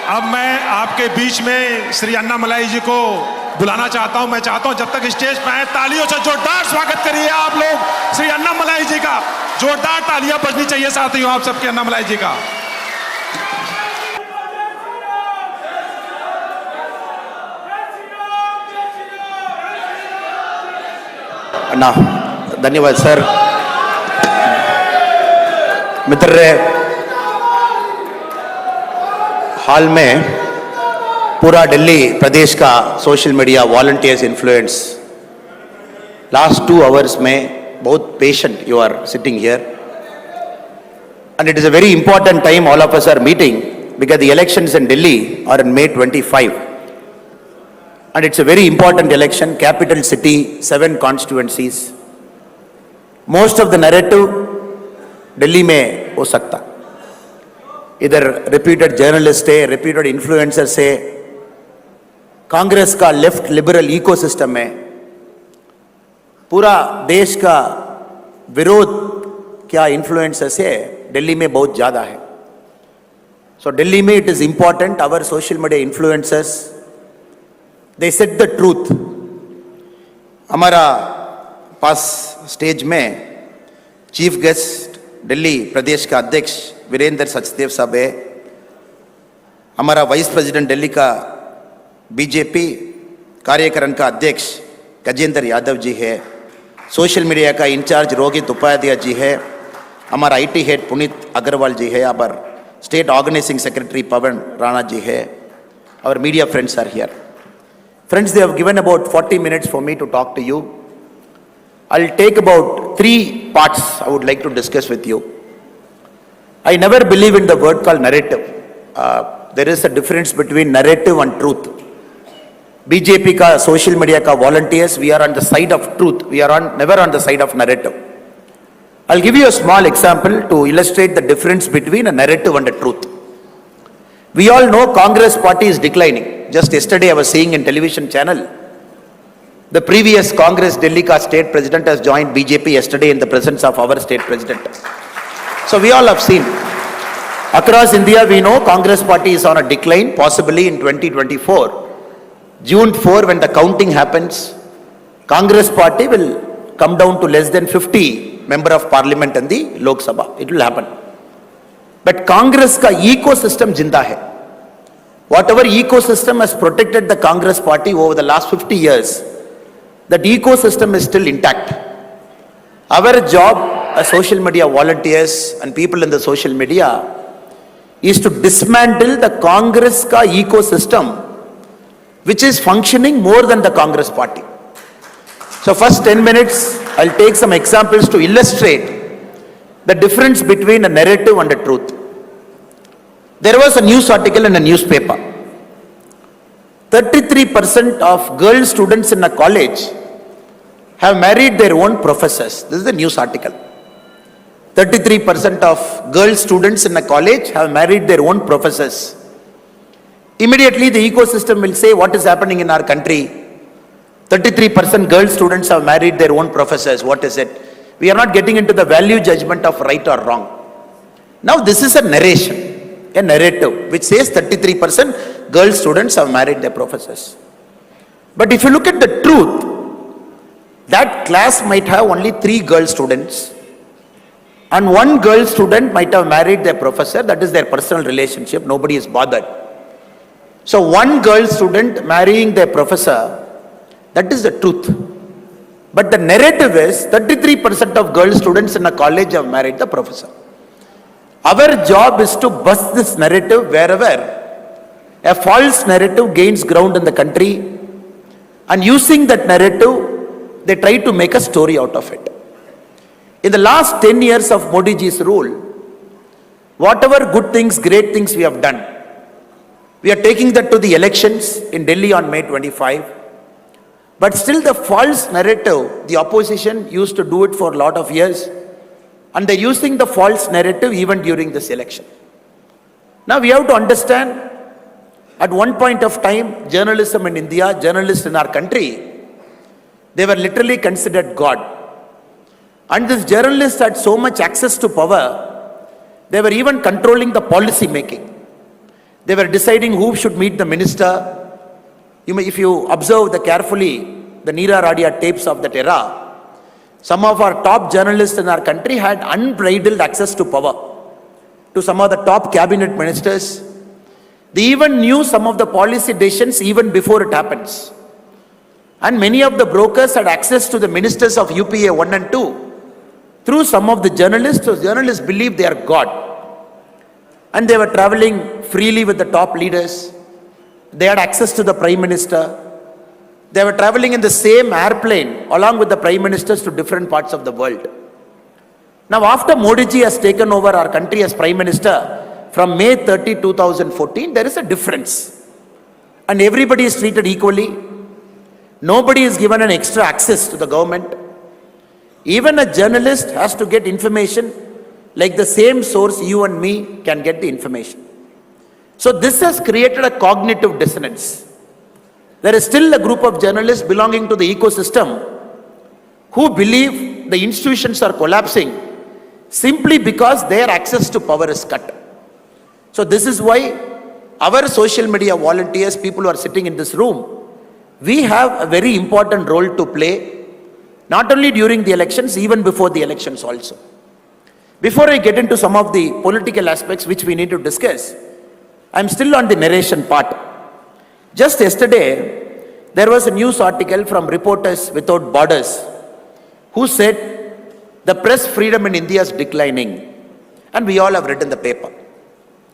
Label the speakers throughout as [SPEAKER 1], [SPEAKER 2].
[SPEAKER 1] अब मैं आपके बीच में श्री अन्नामलाई जी को बुलाना चाहता हूं। मैं चाहता हूं जब तक स्टेज पे आए तालियों से जोरदार स्वागत करिए आप लोग श्री अन्नामलाई जी का। जोरदार तालियां बजनी चाहिए साथियों आप सबके अन्नामलाई जी का।
[SPEAKER 2] अन्ना धन्यवाद सर। मित्र हाल में पूरा दिल्ली प्रदेश का social media volunteers influence last 2 hours में बहुत patient you are sitting here and it is a very important time all of us are meeting because the elections in Delhi are in May 25 and it's a very important election, capital city, 7 constituencies. Most of the narrative Delhi में हो सकता, इधर reputed journalist है, reputed influencers है, कांग्रेस का left liberal ecosystem में पूरा देश का विरोध क्या इन्फ्लुएंसर्स है दिल्ली में बहुत ज़्यादा है। सो दिल्ली में it is important our social media influencers they set the truth. हमारा पास स्टेज में चीफ गेस्ट दिल्ली प्रदेश का अध्यक्ष वीरेंद्र सचदेव साहब है, हमारा वाइस प्रेसिडेंट दिल्ली का बीजेपी कार्यकरण का अध्यक्ष गजेंद्र यादव जी है, सोशल मीडिया का इंचार्ज रोहित उपाध्याय जी है, हमारा आईटी हेड पुनीत अग्रवाल जी है, our state organising secretary Pawan Rana ji है, our media friends are here. Friends, they have given about 40 minutes for me to talk to you. I'll take about 3 parts I would like to discuss with you. I never believe in the word called narrative. There is a difference between narrative and truth. BJP का social media का volunteers we are on the side of truth, we are never on the side of narrative. I'll give you a small example to illustrate the difference between a narrative and a truth. We all know Congress party is declining. Just yesterday I was seeing in television channel, the previous Congress Delhi ka state president has joined BJP yesterday in the presence of our state president. So we all have seen. Across India we know Congress party is on a decline, possibly in 2024. June 4 when the counting happens, Congress party will come down to less than 50 member of parliament in the Lok Sabha. It will happen. But Congress ka ecosystem jinda hai. Whatever ecosystem has protected the Congress party over the last 50 years, that ecosystem is still intact. Our job as social media volunteers and people in the social media is to dismantle the Congress ka ecosystem which is functioning more than the Congress party. So first 10 minutes, I'll take some examples to illustrate the difference between a narrative and a truth. There was a news article in a newspaper. 33% of girl students in a college have married their own professors. This is the news article. 33% of girl students in a college have married their own professors. Immediately the ecosystem will say what is happening in our country. 33% girl students have married their own professors. What is it? We are not getting into the value judgment of right or wrong. Now this is a narration, a narrative which says 33% girl students have married their professors. But if you look at the truth, that class might have only 3 girl students and 1 girl student might have married their professor. That is their personal relationship. Nobody is bothered. So 1 girl student marrying their professor, that is the truth. But the narrative is 33% of girl students in a college have married the professor. Our job is to bust this narrative wherever a false narrative gains ground in the country, and using that narrative, they try to make a story out of it. In the last 10 years of Modi ji's rule, whatever good things, great things we have done, we are taking that to the elections in Delhi on May 25. But still the false narrative, the opposition used to do it for a lot of years, and they're using the false narrative even during this election. Now we have to understand, at one point of time, journalism in India, journalists in our country, they were literally considered God. And these journalists had so much access to power, they were even controlling the policy making. They were deciding who should meet the minister. If you observe carefully the Neera Radia tapes of that era, some of our top journalists in our country had unbridled access to power, to some of the top cabinet ministers. They even knew some of the policy decisions even before it happens. And many of the brokers had access to the ministers of UPA 1 and 2 through some of the journalists. So journalists believe they are God. And they were traveling freely with the top leaders. They had access to the Prime Minister. They were traveling in the same airplane along with the Prime Ministers to different parts of the world. Now after Modi ji has taken over our country as Prime Minister, from May 30, 2014, there is a difference. And everybody is treated equally. Nobody is given an extra access to the government. Even a journalist has to get information like the same source you and me can get the information. So this has created a cognitive dissonance. There is still a group of journalists belonging to the ecosystem who believe the institutions are collapsing simply because their access to power is cut. So this is why our social media volunteers, people who are sitting in this room, we have a very important role to play, not only during the elections, even before the elections also. Before I get into some of the political aspects which we need to discuss, I'm still on the narration part. Just yesterday, there was a news article from Reporters Without Borders who said the press freedom in India is declining. And we all have read in the paper.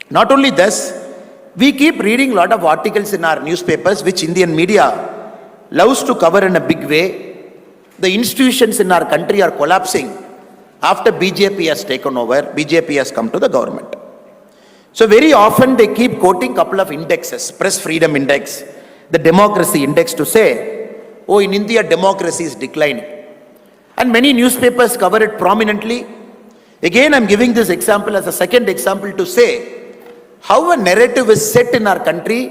[SPEAKER 2] Not only this, we keep reading a lot of articles in our newspapers which Indian media loves to cover in a big way. The institutions in our country are collapsing after BJP has taken over, BJP has come to the government. So very often they keep quoting a couple of indexes, press freedom index, the democracy index, to say, oh, in India democracy is declining. And many newspapers cover it prominently. Again, I'm giving this example as a second example to say how a narrative is set in our country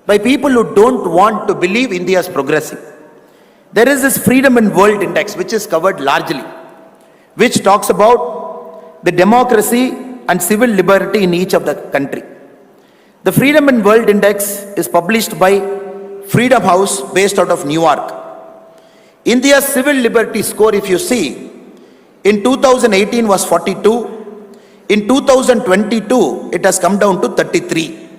[SPEAKER 2] by people who don't want to believe India is progressing. There is this Freedom in World Index which is covered largely, which talks about the democracy and civil liberty in each of the country. The Freedom in World Index is published by Freedom House based out of New York. India's civil liberty score, if you see, in 2018 was 42. In 2022, it has come down to 33.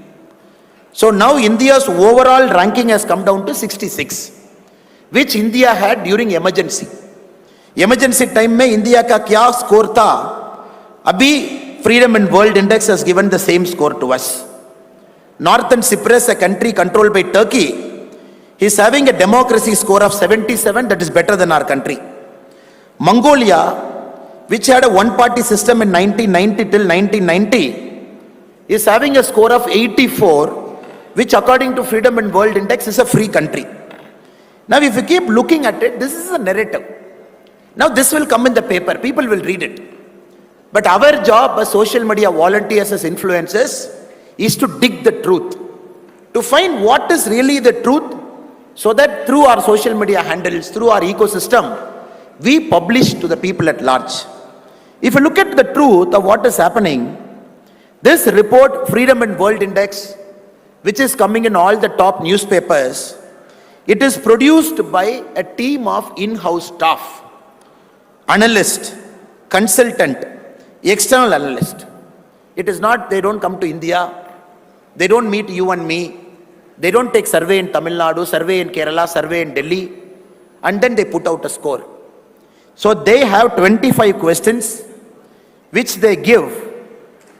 [SPEAKER 2] So now India's overall ranking has come down to 66, which India had during emergency. Emergency time में India का क्या score था? अभी Freedom in World Index has given the same score to us. Northern Cyprus, a country controlled by Turkey, is having a democracy score of 77, that is better than our country. Mongolia, which had a one-party system in 1990 till 1990, is having a score of 84, which according to Freedom in World Index is a free country. Now if you keep looking at it, this is a narrative. Now this will come in the paper, people will read it. But our job as social media volunteers, as influencers, is to dig the truth, to find what is really the truth, so that through our social media handles, through our ecosystem, we publish to the people at large. If you look at the truth of what is happening, this report, Freedom in World Index, which is coming in all the top newspapers, it is produced by a team of in-house staff, analyst, consultant, external analyst. It is not, they don't come to India, they don't meet you and me, they don't take survey in Tamil Nadu, survey in Kerala, survey in Delhi, and then they put out a score. So they have 25 questions which they give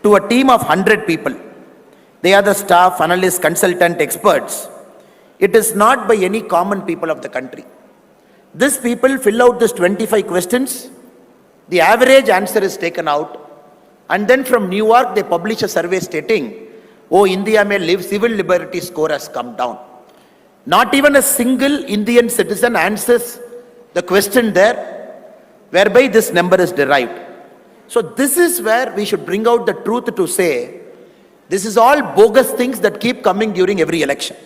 [SPEAKER 2] to a team of 100 people. They are the staff, analysts, consultant, experts. It is not by any common people of the country. These people fill out this 25 questions. The average answer is taken out. And then from New York, they publish a survey stating, oh, India may live, civil liberty score has come down. Not even a single Indian citizen answers the question there, whereby this number is derived. So this is where we should bring out the truth to say, this is all bogus things that keep coming during every election.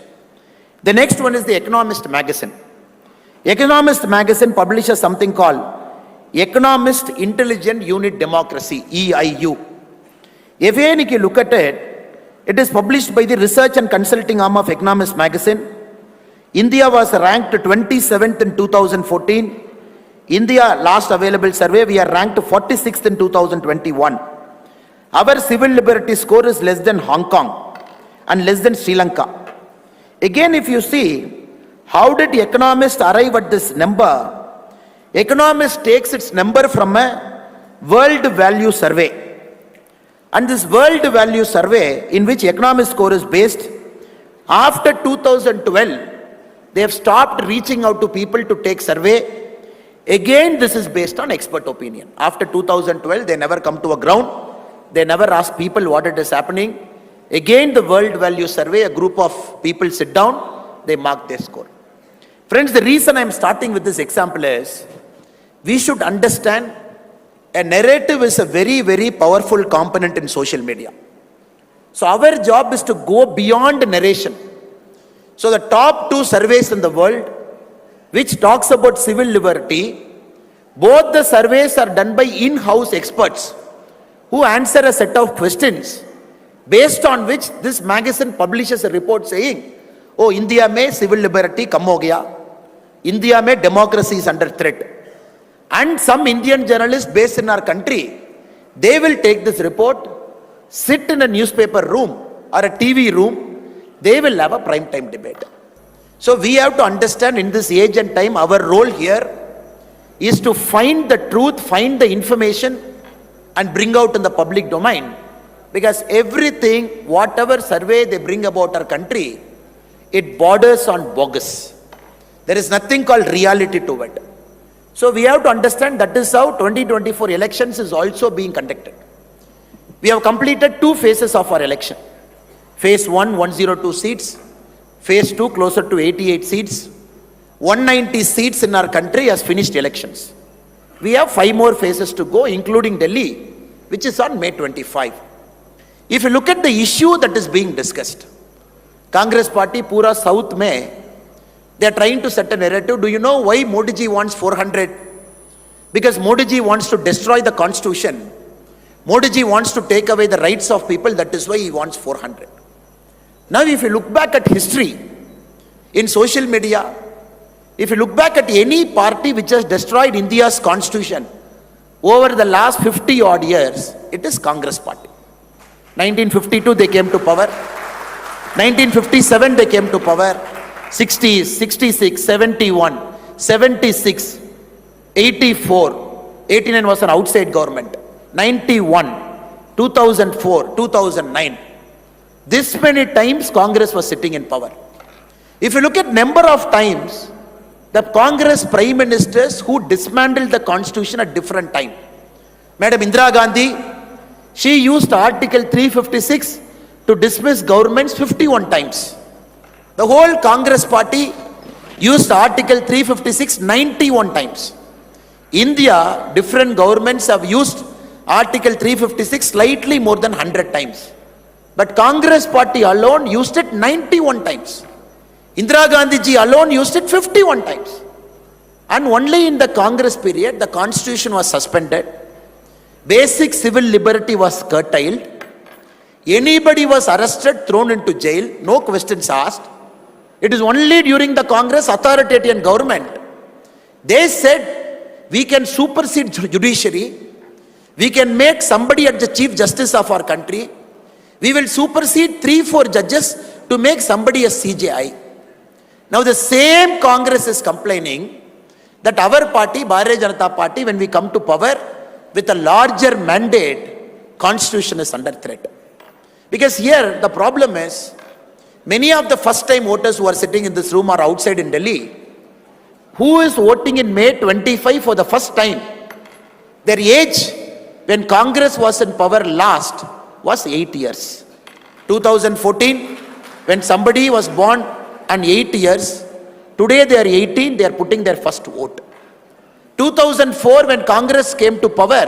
[SPEAKER 2] The next one is the Economist magazine. Economist magazine publishes something called Economist Intelligent Unit Democracy, EIU. If you look at it, It is published by the research and consulting arm of Economist magazine. India was ranked 27th in 2014. India, last available survey, we are ranked 46th in 2021. Our civil liberty score is less than Hong Kong and less than Sri Lanka. Again, if you see, how did Economist arrive at this number? Economist takes its number from a world value survey. And this world value survey, in which Economist score is based, after 2012, they have stopped reaching out to people to take survey. Again, this is based on expert opinion. After 2012, they never come to a ground. They never ask people what it is happening. Again, the world value survey, a group of people sit down, they mark their score. Friends, the reason I am starting with this example is, we should understand a narrative is a very, very powerful component in social media. So our job is to go beyond narration. So the top 2 surveys in the world, which talks about civil liberty, both the surveys are done by in-house experts who answer a set of questions based on which this magazine publishes a report saying, oh, India mein civil liberty kam ho gaya, India mein democracy is under threat. And some Indian journalists based in our country, they will take this report, sit in a newspaper room or a TV room, they will have a prime time debate. So we have to understand in this age and time, our role here is to find the truth, find the information and bring out in the public domain. Because everything, whatever survey they bring about our country, it borders on bogus. There is nothing called reality to it. So we have to understand that is how 2024 elections is also being conducted. We have completed 2 phases of our election. Phase 1, 102 seats. Phase 2, closer to 88 seats. 190 seats in our country has finished elections. We have 5 more phases to go, including Delhi, which is on May 25. If you look at the issue that is being discussed, Congress party, Pura South mein, they are trying to set a narrative. Do you know why Modi ji wants 400? Because Modi ji wants to destroy the constitution. Modi ji wants to take away the rights of people. That is why he wants 400. Now, if you look back at history, in social media, if you look back at any party which has destroyed India's constitution over the last 50 odd years, it is Congress party. 1952 they came to power. 1957 they came to power. 60s, 66, 71, 76, 84, 89 was an outside government, 91, 2004, 2009. This many times Congress was sitting in power. If you look at number of times, the Congress prime ministers who dismantled the constitution at different time. Madam Indira Gandhi, she used Article 356 to dismiss governments 51 times. The whole Congress party used Article 356 91 times. India, different governments have used Article 356 slightly more than 100 times. But Congress party alone used it 91 times. Indira Gandhi ji alone used it 51 times. And only in the Congress period, the constitution was suspended. Basic civil liberty was curtailed. Anybody was arrested, thrown into jail, no questions asked. It is only during the Congress authoritarian government, they said, we can supersede judiciary, we can make somebody as the Chief Justice of our country, we will supersede 3-4 judges to make somebody a CJI. Now the same Congress is complaining that our party, Bharatiya Janata Party, when we come to power with a larger mandate, constitution is under threat. Because here the problem is, many of the first time voters who are sitting in this room or outside in Delhi, who is voting in May 25 for the first time, their age when Congress was in power last was 8 years. 2014, when somebody was born and 8 years, today they are 18, they are putting their first vote. 2004, when Congress came to power,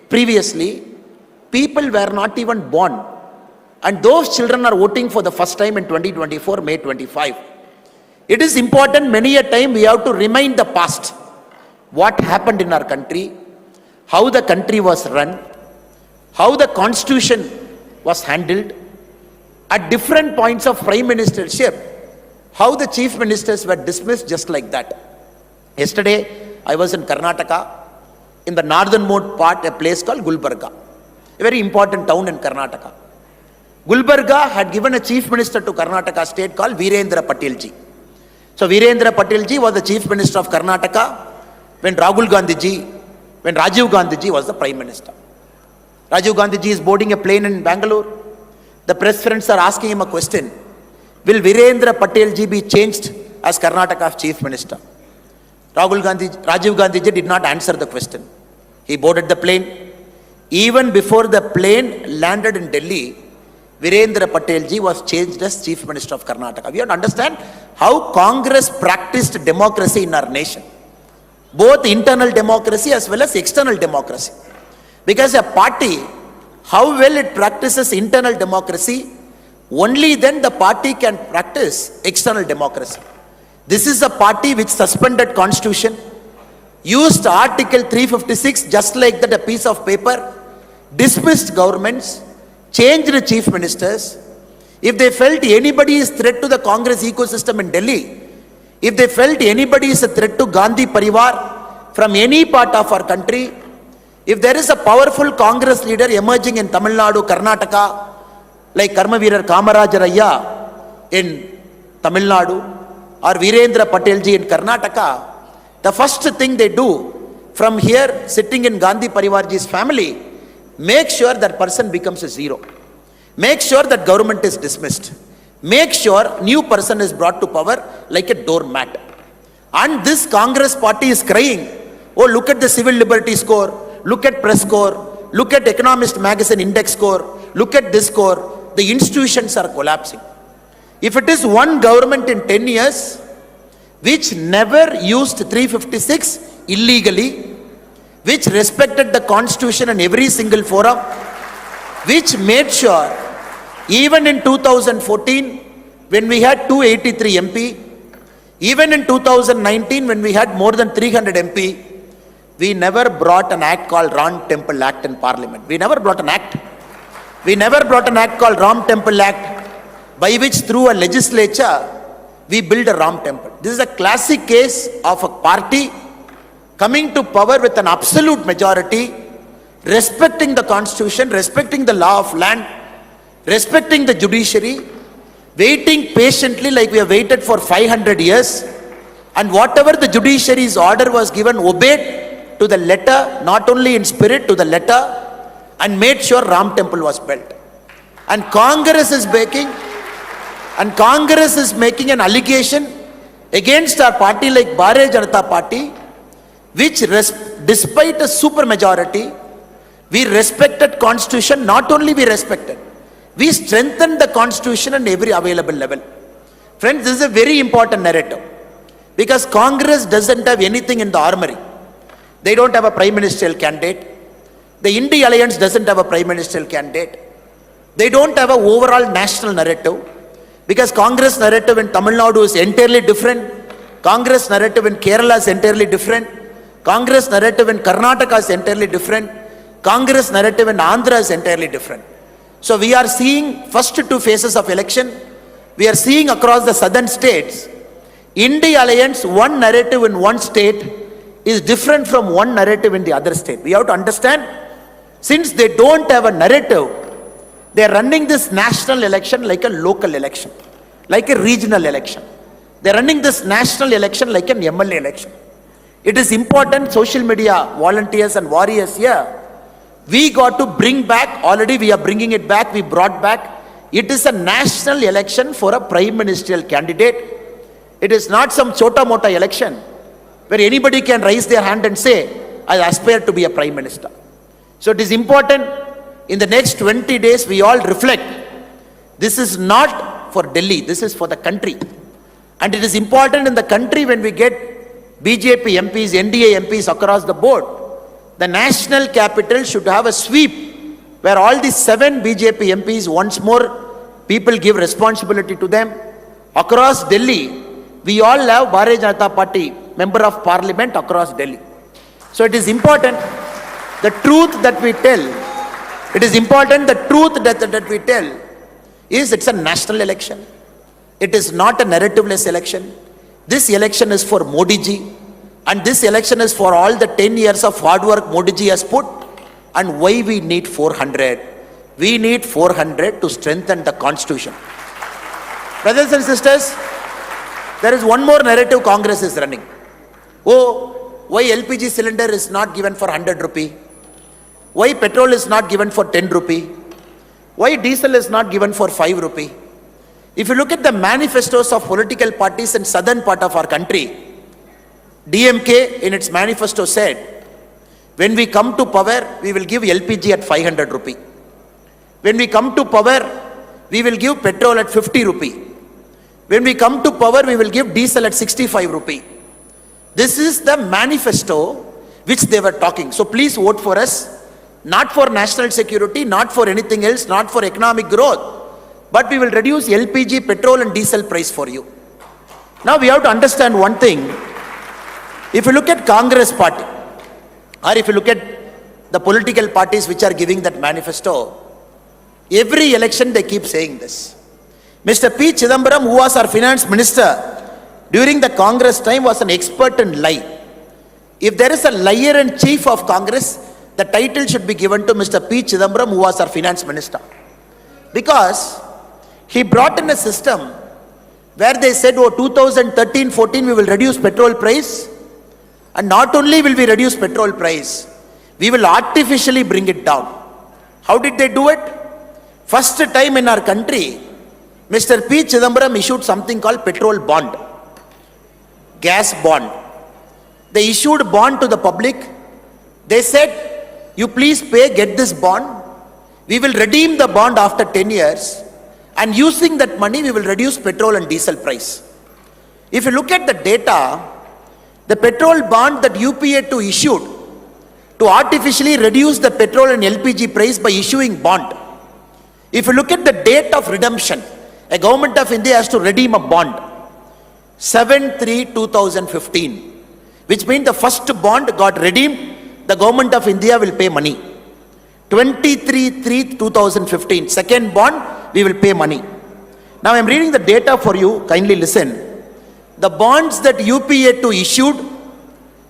[SPEAKER 2] previously, people were not even born. And those children are voting for the first time in 2024, May 25. It is important, many a time we have to remind the past. What happened in our country, how the country was run, how the constitution was handled, at different points of prime ministership, how the chief ministers were dismissed just like that. Yesterday, I was in Karnataka, in the northernmost part, a place called Gulbarga, a very important town in Karnataka. Gulbarga had given a chief minister to Karnataka state called Virendra Patilji. So Virendra Patilji was the chief minister of Karnataka when Rajiv Gandhiji was the prime minister. Rajiv Gandhiji is boarding a plane in Bangalore. The press friends are asking him a question. Will Virendra Patilji be changed as Karnataka's chief minister? Rajiv Gandhiji did not answer the question. He boarded the plane. Even before the plane landed in Delhi, Virendra Patilji was changed as chief minister of Karnataka. We have to understand how Congress practiced democracy in our nation. Both internal democracy as well as external democracy. Because a party, how well it practices internal democracy, only then the party can practice external democracy. This is a party which suspended constitution, used Article 356 just like that, a piece of paper, dismissed governments, changed the chief ministers. If they felt anybody is threat to the Congress ecosystem in Delhi, if they felt anybody is a threat to Gandhi Parivar from any part of our country, if there is a powerful Congress leader emerging in Tamil Nadu, Karnataka, like Karmaveerar Kamarajarayya in Tamil Nadu, or Virendra Patilji in Karnataka, the first thing they do from here, sitting in Gandhi Parivarji's family, make sure that person becomes a zero. Make sure that government is dismissed. Make sure new person is brought to power like a doormat. And this Congress party is crying, oh, look at the civil liberty score, look at press score, look at Economist magazine index score, look at this score. The institutions are collapsing. If it is one government in 10 years, which never used 356 illegally, which respected the constitution in every single forum, which made sure even in 2014 when we had 283 MP, even in 2019 when we had more than 300 MP, we never brought an act called Ram Temple Act in Parliament. We never brought an act. We never brought an act called Ram Temple Act by which through a legislature we build a Ram Temple. This is a classic case of a party coming to power with an absolute majority, respecting the constitution, respecting the law of land, respecting the judiciary, waiting patiently like we have waited for 500 years, and whatever the judiciary's order was given, obeyed to the letter, not only in spirit, to the letter, and made sure Ram Temple was built. And Congress is making an allegation against our party like Bharatiya Janata Party, which despite a super majority, we respected constitution. Not only we respected, we strengthened the constitution at every available level. Friends, this is a very important narrative, because Congress doesn't have anything in the armory. They don't have a prime ministerial candidate. The India Alliance doesn't have a prime ministerial candidate. They don't have an overall national narrative, because Congress narrative in Tamil Nadu is entirely different. Congress narrative in Kerala is entirely different. Congress narrative in Karnataka is entirely different. Congress narrative in Andhra is entirely different. So we are seeing first two phases of election. We are seeing across the southern states, India Alliance, one narrative in one state is different from one narrative in the other state. We have to understand, since they don't have a narrative, they are running this national election like a local election, like a regional election. They are running this national election like an MLA election. It is important, social media volunteers and warriors here, we got to bring back, already we are bringing it back, we brought back, it is a national election for a prime ministerial candidate. It is not some chota mota election where anybody can raise their hand and say, I aspire to be a prime minister. So it is important, in the next 20 days we all reflect. This is not for Delhi, this is for the country. And it is important in the country when we get BJP MPs, NDA MPs across the board, the national capital should have a sweep where all these 7 BJP MPs, once more, people give responsibility to them. Across Delhi, we all have Bharatiya Janata Party member of parliament across Delhi. So it is important, the truth that we tell, it is important the truth that we tell is it's a national election. It is not a narrativeless election. This election is for Modi ji, and this election is for all the 10 years of hard work Modi ji has put. And why we need 400? We need 400 to strengthen the constitution. Brothers and sisters, there is one more narrative Congress is running. Oh, why LPG cylinder is not given for 100 rupee? Why petrol is not given for 10 rupee? Why diesel is not given for 5 rupee? If you look at the manifestos of political parties in southern part of our country, DMK in its manifesto said, when we come to power, we will give LPG at 500 rupee. When we come to power, we will give petrol at 50 rupee. When we come to power, we will give diesel at 65 rupee. This is the manifesto which they were talking. So please vote for us, not for national security, not for anything else, not for economic growth, but we will reduce LPG, petrol and diesel price for you. Now we have to understand one thing. If you look at Congress party, or if you look at the political parties which are giving that manifesto, every election they keep saying this. Mr. P. Chidambaram, who was our finance minister during the Congress time, was an expert in lie. If there is a liar and chief of Congress, the title should be given to Mr. P. Chidambaram, who was our finance minister. Because he brought in a system where they said, oh, 2013-14 we will reduce petrol price, and not only will we reduce petrol price, we will artificially bring it down. How did they do it? First time in our country, Mr. P. Chidambaram issued something called petrol bond, gas bond. They issued bond to the public. They said, you please pay, get this bond. We will redeem the bond after 10 years. And using that money, we will reduce petrol and diesel price. If you look at the data, the petrol bond that UPA2 issued to artificially reduce the petrol and LPG price by issuing bond. If you look at the date of redemption, a government of India has to redeem a bond, 7/3/2015, which means the first bond got redeemed, the government of India will pay money. 23/3/2015, second bond, we will pay money. Now I am reading the data for you, kindly listen. The bonds that UPA2 issued,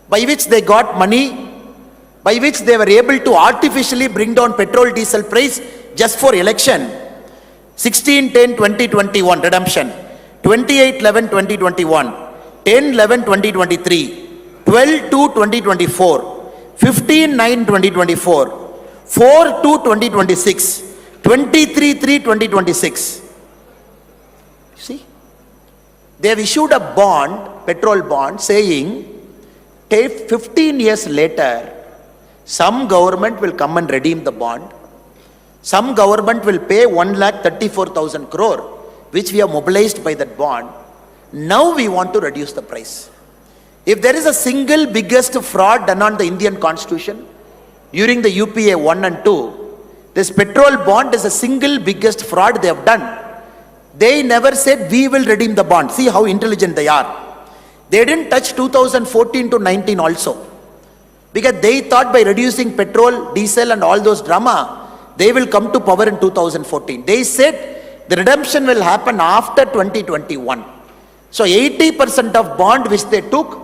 [SPEAKER 2] by which they got money, by which they were able to artificially bring down petrol diesel price just for election, 16/10/2021 redemption, 28/11/2021, 10/11/2023, 12/2/2024, 15/9/2024, 4/2/2026, 23/3/2026. See, they have issued a bond, petrol bond, saying 15 years later, some government will come and redeem the bond. Some government will pay 1,34,000 crore, which we have mobilized by that bond. Now we want to reduce the price. If there is a single biggest fraud done on the Indian Constitution during the UPA 1 and 2, this petrol bond is the single biggest fraud they have done. They never said we will redeem the bond. See how intelligent they are. They didn't touch 2014 to 19 also, because they thought by reducing petrol, diesel and all those drama, they will come to power in 2014. They said the redemption will happen after 2021. So 80% of bond which they took,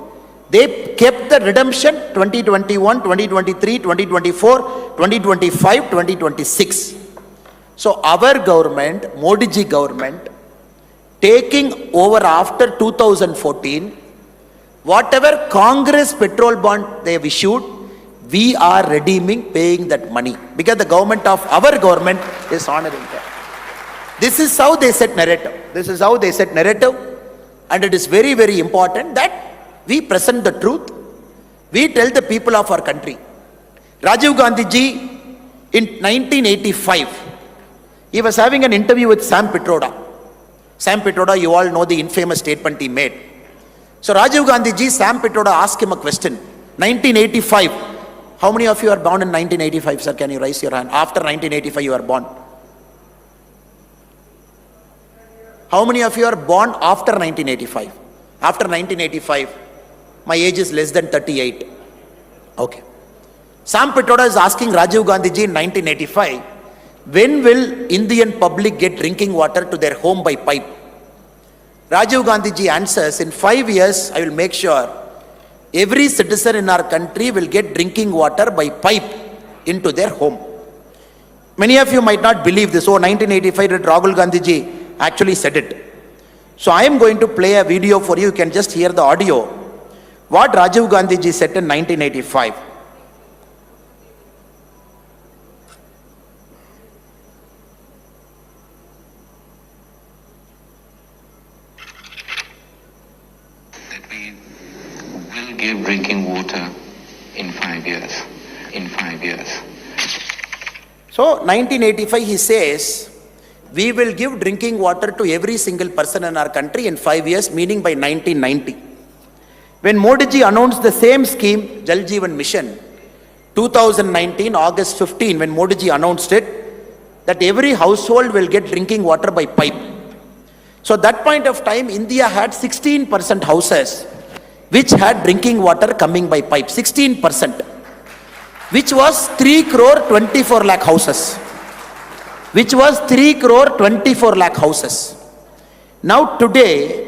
[SPEAKER 2] they kept the redemption 2021, 2023, 2024, 2025, 2026. So our government, Modi ji government, taking over after 2014, whatever Congress petrol bond they have issued, we are redeeming, paying that money, because the government of our government is honoring that. This is how they set narrative. This is how they set narrative, and it is very, very important that we present the truth. We tell the people of our country. Rajiv Gandhi ji, in 1985, he was having an interview with Sam Pitroda. Sam Pitroda, you all know the infamous statement he made. So Rajiv Gandhi ji, Sam Pitroda asked him a question. 1985. How many of you are born in 1985, sir? Can you raise your hand? After 1985 you are born. How many of you are born after 1985? After 1985, my age is less than 38. Okay. Sam Pitroda is asking Rajiv Gandhi ji in 1985, when will Indian public get drinking water to their home by pipe? Rajiv Gandhi ji answers, in 5 years, I will make sure every citizen in our country will get drinking water by pipe into their home. Many of you might not believe this. 1985 that Rahul Gandhi ji actually said it. So I am going to play a video for you. You can just hear the audio. What Rajiv Gandhi ji said in 1985.
[SPEAKER 3] That we will give drinking water in 5 years. In 5 years.
[SPEAKER 2] So 1985 he says, we will give drinking water to every single person in our country in 5 years, meaning by 1990. When Modi ji announced the same scheme, Jal Jeevan Mission, 2019, August 15, when Modi ji announced it, that every household will get drinking water by pipe. So at that point of time, India had 16% houses which had drinking water coming by pipe, 16%, which was 3 crore 24 lakh houses. Which was 3 crore 24 lakh houses. Now today,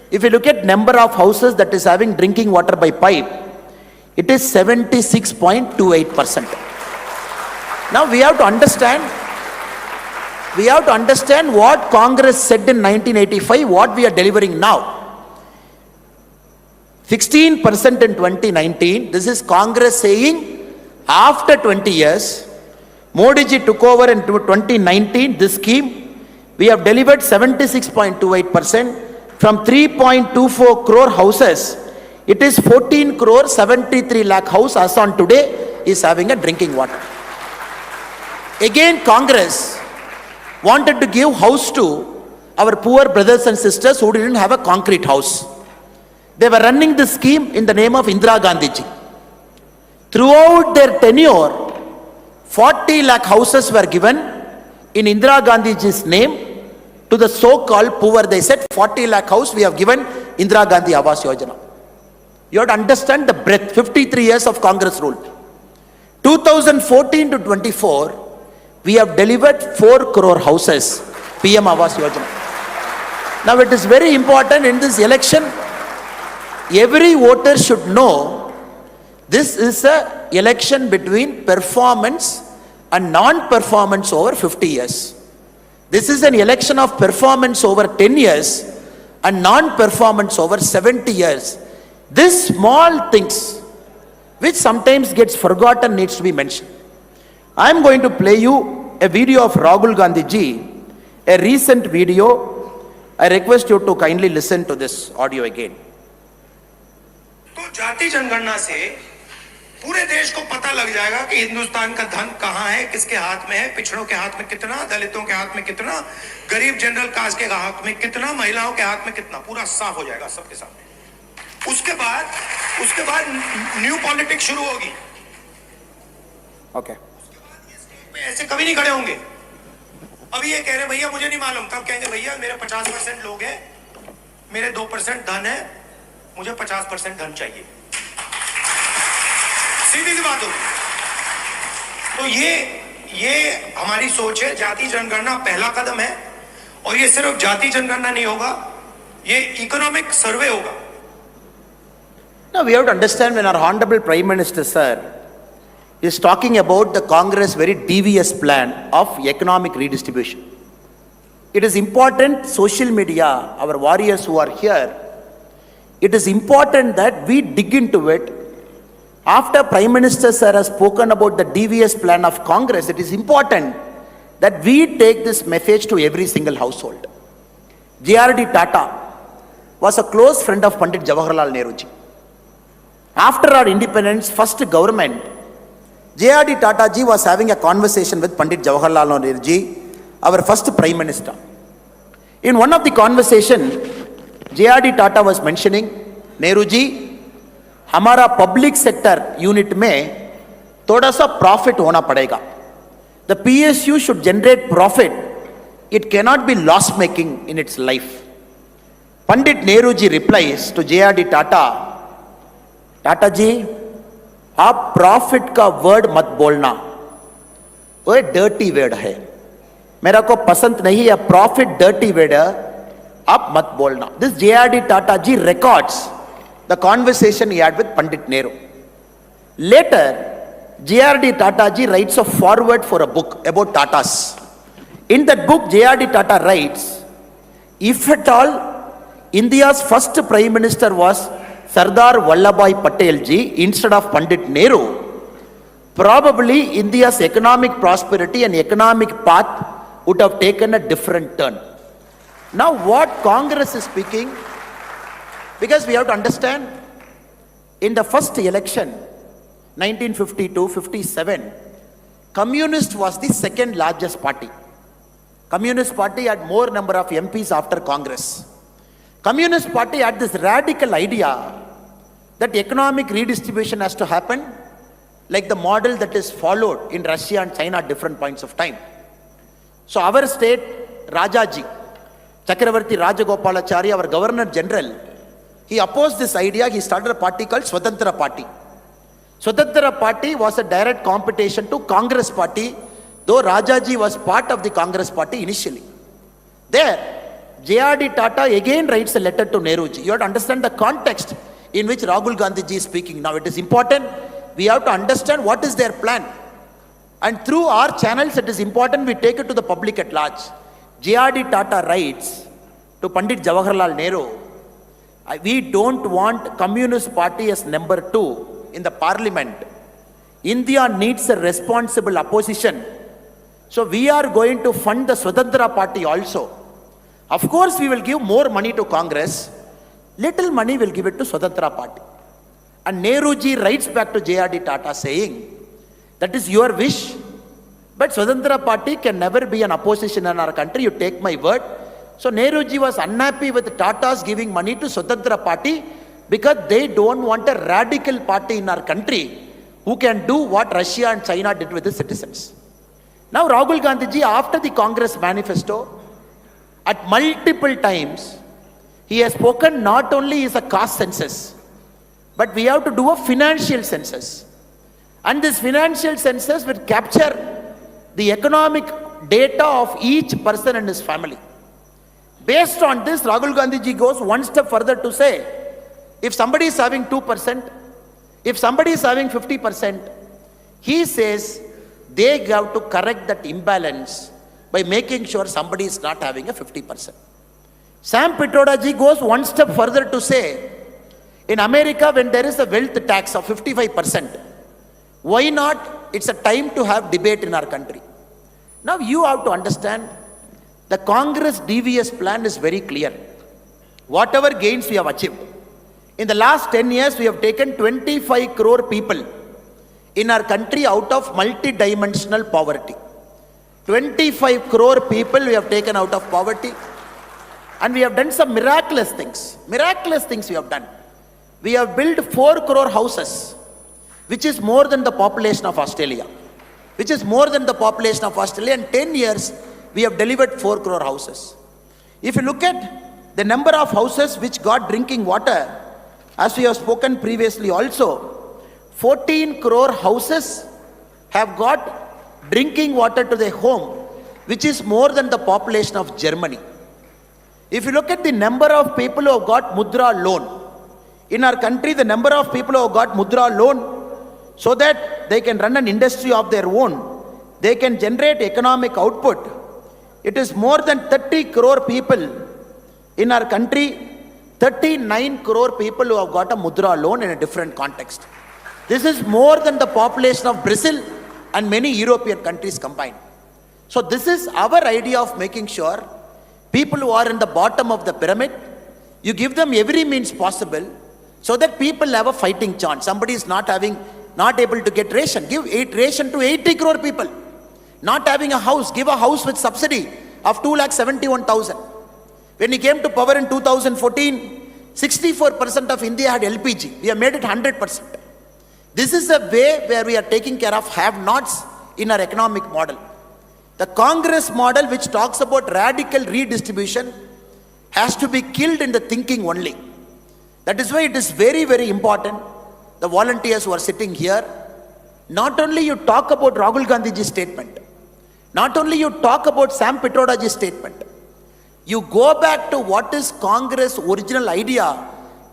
[SPEAKER 2] if you look at number of houses that is having drinking water by pipe, it is 76.28%. Now we have to understand what Congress said in 1985, what we are delivering now. 16% in 2019, this is Congress saying after 20 years, Modi ji took over in 2019, this scheme, we have delivered 76.28%. From 3.24 crore houses, it is 14 crore 73 lakh house as on today is having a drinking water. Again, Congress wanted to give house to our poor brothers and sisters who didn't have a concrete house. They were running this scheme in the name of Indira Gandhi ji. Throughout their tenure, 40 lakh houses were given in Indira Gandhi ji's name to the so-called poor. They said 40 lakh house we have given Indira Gandhi Awas Yojana. You have to understand the breadth. 53 years of Congress rule. 2014 to 24, we have delivered 4 crore houses, PM Awas Yojana. Now it is very important in this election, every voter should know this is a election between performance and non-performance over 50 years. This is an election of performance over 10 years and non-performance over 70 years. These small things, which sometimes gets forgotten, needs to be mentioned. I am going to play you a video of Rahul Gandhi ji, a recent video. I request you to kindly listen to this audio again.
[SPEAKER 4] तो जाति जनगणना से पूरे देश को पता लग जाएगा कि हिंदुस्तान का धन कहां है, किसके हाथ में है, पिछड़ों के हाथ में कितना, दलितों के हाथ में कितना, गरीब जनरल कास्ट के हाथ में कितना, महिलाओं के हाथ में कितना, पूरा साफ हो जाएगा सबके सामने। उसके बाद न्यू पॉलिटिक्स शुरू होगी।
[SPEAKER 2] ओके।
[SPEAKER 4] ऐसे कभी नहीं खड़े होंगे। अभी ये कह रहे भैया मुझे नहीं मालूम, तब कहेंगे भैया मेरे 50% लोग हैं, मेरे 2% धन है, मुझे 50% धन चाहिए। सीधी सी बात होगी। तो ये हमारी सोच है। जाति जनगणना पहला कदम है और ये सिर्फ जाति जनगणना नहीं होगा, ये इकोनॉमिक सर्वे होगा।
[SPEAKER 2] Now we have to understand when our Honorable Prime Minister sir is talking about the Congress very devious plan of economic redistribution. It is important, social media, our warriors who are here, it is important that we dig into it. After Prime Minister sir has spoken about the devious plan of Congress, it is important that we take this message to every single household. J.R.D. Tata was a close friend of Pandit Jawaharlal Nehru ji. After our independence, first government, J.R.D. Tata ji was having a conversation with Pandit Jawaharlal Nehru ji, our first Prime Minister. In one of the conversation, J.R.D. Tata was mentioning, Nehru ji, हमारा public sector unit में थोड़ा सा profit होना पड़ेगा. The PSU should generate profit. It cannot be loss making in its life. Pandit Nehru ji replies to J.R.D. Tata, Tata ji, आप profit का word मत बोलना, वो डर्टी वर्ड है. मेरा को पसंद नहीं है प्रॉफिट डर्टी वेडर, आप मत बोलना. This JRD Tata ji records the conversation he had with Pandit Nehru. Later, JRD Tata ji writes a foreword for a book about Tatas. In that book, JRD Tata writes, if at all India's first Prime Minister was Sardar Vallabhbhai Patel ji instead of Pandit Nehru, probably India's economic prosperity and economic path would have taken a different turn. Now what Congress is speaking, because we have to understand, in the first election, 1952-57, Communist was the second largest party. Communist Party had more number of MPs after Congress. Communist Party had this radical idea that economic redistribution has to happen like the model that is followed in Russia and China at different points of time. So our state, Rajaji, Chakravarti Rajagopalachari, our Governor General, he opposed this idea. He started a party called Swatantra Party. Swatantra Party was a direct competition to Congress Party, though Rajaji was part of the Congress Party initially. There, JRD Tata again writes a letter to Nehruji. You have to understand the context in which Rahul Gandhi ji is speaking. Now it is important, we have to understand what is their plan. And through our channels, it is important we take it to the public at large. JRD Tata writes to Pandit Jawaharlal Nehru, we don't want Communist Party as number 2 in the parliament. India needs a responsible opposition. So we are going to fund the Swatantra Party also. Of course, we will give more money to Congress. Little money we'll give it to Swatantra Party. And Nehruji writes back to JRD Tata saying, that is your wish, but Swatantra Party can never be an opposition in our country, you take my word. So Nehruji was unhappy with Tata's giving money to Swatantra Party because they don't want a radical party in our country who can do what Russia and China did with the citizens. Now Rahul Gandhi ji, after the Congress manifesto, at multiple times, he has spoken not only is a caste census, but we have to do a financial census. And this financial census will capture the economic data of each person and his family. Based on this, Rahul Gandhi ji goes one step further to say, if somebody is having 2%, if somebody is having 50%, he says they have to correct that imbalance by making sure somebody is not having a 50%. Sam Pitroda ji goes one step further to say, in America, when there is a wealth tax of 55%, why not? It's a time to have debate in our country. Now you have to understand, the Congress DVS plan is very clear. Whatever gains we have achieved, in the last 10 years, we have taken 25 crore people in our country out of multi-dimensional poverty. 25 crore people we have taken out of poverty. And we have done some miraculous things. Miraculous things we have done. We have built 4 crore houses, which is more than the population of Australia. Which is more than the population of Australia. In 10 years, we have delivered 4 crore houses. If you look at the number of houses which got drinking water, as we have spoken previously also, 14 crore houses have got drinking water to their home, which is more than the population of Germany. If you look at the number of people who have got Mudra loan, in our country, the number of people who have got Mudra loan, so that they can run an industry of their own, they can generate economic output. It is more than 30 crore people in our country, 39 crore people who have got a Mudra loan in a different context. This is more than the population of Brazil and many European countries combined. So this is our idea of making sure people who are in the bottom of the pyramid, you give them every means possible so that people have a fighting chance. Somebody is not able to get ration. Give ration to 80 crore people. Not having a house, give a house with subsidy of 2,71,000. When he came to power in 2014, 64% of India had LPG. We have made it 100%. This is a way where we are taking care of have-nots in our economic model. The Congress model, which talks about radical redistribution, has to be killed in the thinking only. That is why it is very, very important, the volunteers who are sitting here, not only you talk about Rahul Gandhi's statement, Not only you talk about Sam Pitrodaji's statement, you go back to what is Congress' original idea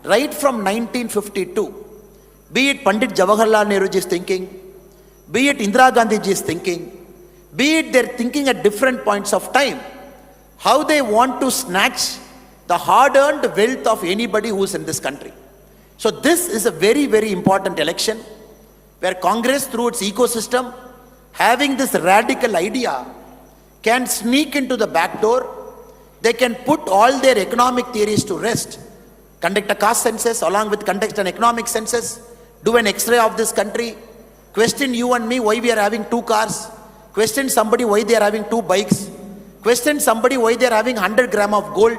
[SPEAKER 2] right from 1952. Be it Pandit Jawaharlal Nehruji's thinking, be it Indira Gandhiji's thinking, be it their thinking at different points of time, how they want to snatch the hard-earned wealth of anybody who's in this country. So this is a very, very important election where Congress, through its ecosystem, having this radical idea, can sneak into the back door. They can put all their economic theories to rest, conduct a caste census along with conduct an economic census, do an X-ray of this country, question you and me why we are having 2 cars, question somebody why they are having 2 bikes, question somebody why they are having 100 grams of gold,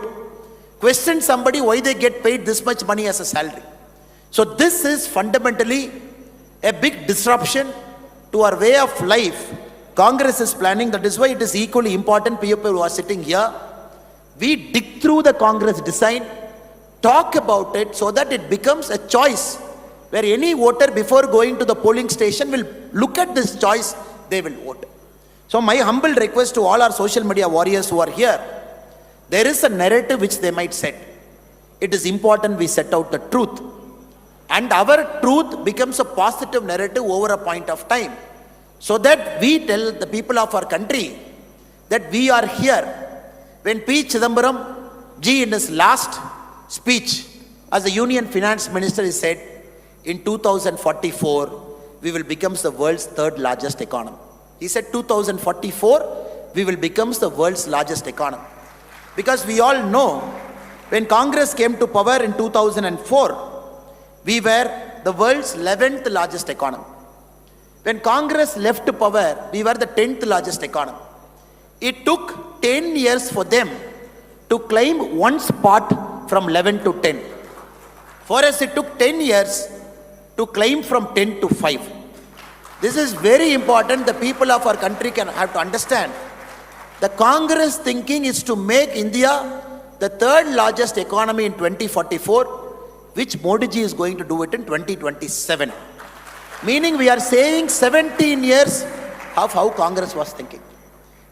[SPEAKER 2] question somebody why they get paid this much money as a salary. So this is fundamentally a big disruption to our way of life. Congress is planning. That is why it is equally important, people who are sitting here, we dig through the Congress design, talk about it so that it becomes a choice where any voter before going to the polling station will look at this choice, they will vote. So my humble request to all our social media warriors who are here, there is a narrative which they might set. It is important we set out the truth. And our truth becomes a positive narrative over a point of time. So that we tell the people of our country that we are here. When P. Chidambaram ji in his last speech as the Union Finance Minister, he said, in 2044, we will become the world's 3rd largest economy. He said 2044, we will become the world's largest economy. Because we all know, when Congress came to power in 2004, we were the world's 11th largest economy. When Congress left power, we were the 10th largest economy. It took 10 years for them to climb 1 spot from 11 to 10. For us, it took 10 years to climb from 10 to 5. This is very important. The people of our country can have to understand. The Congress thinking is to make India the 3rd largest economy in 2044, which Modi ji is going to do it in 2027. Meaning we are saving 17 years of how Congress was thinking.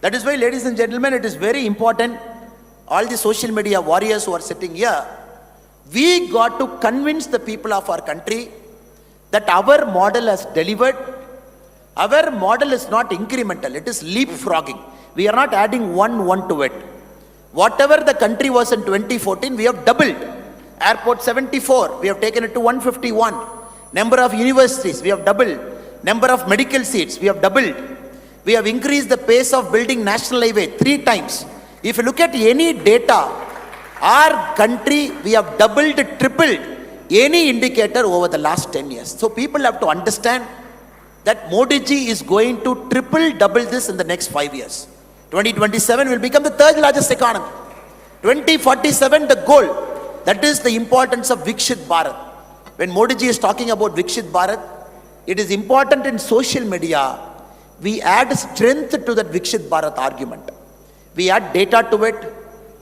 [SPEAKER 2] That is why, ladies and gentlemen, it is very important, all the social media warriors who are sitting here, we got to convince the people of our country that our model has delivered. Our model is not incremental, it is leapfrogging. We are not adding one to it. Whatever the country was in 2014, we have doubled. Airport 74, we have taken it to 151. Number of universities, we have doubled. Number of medical seats, we have doubled. We have increased the pace of building national highway 3 times. If you look at any data, our country, we have doubled, tripled any indicator over the last 10 years. So people have to understand that Modi ji is going to double this in the next 5 years. 2027 will become the 3rd largest economy. 2047, the goal. That is the importance of Vikshit Bharat. When Modi ji is talking about Vikshit Bharat, it is important in social media, we add strength to that Vikshit Bharat argument. We add data to it.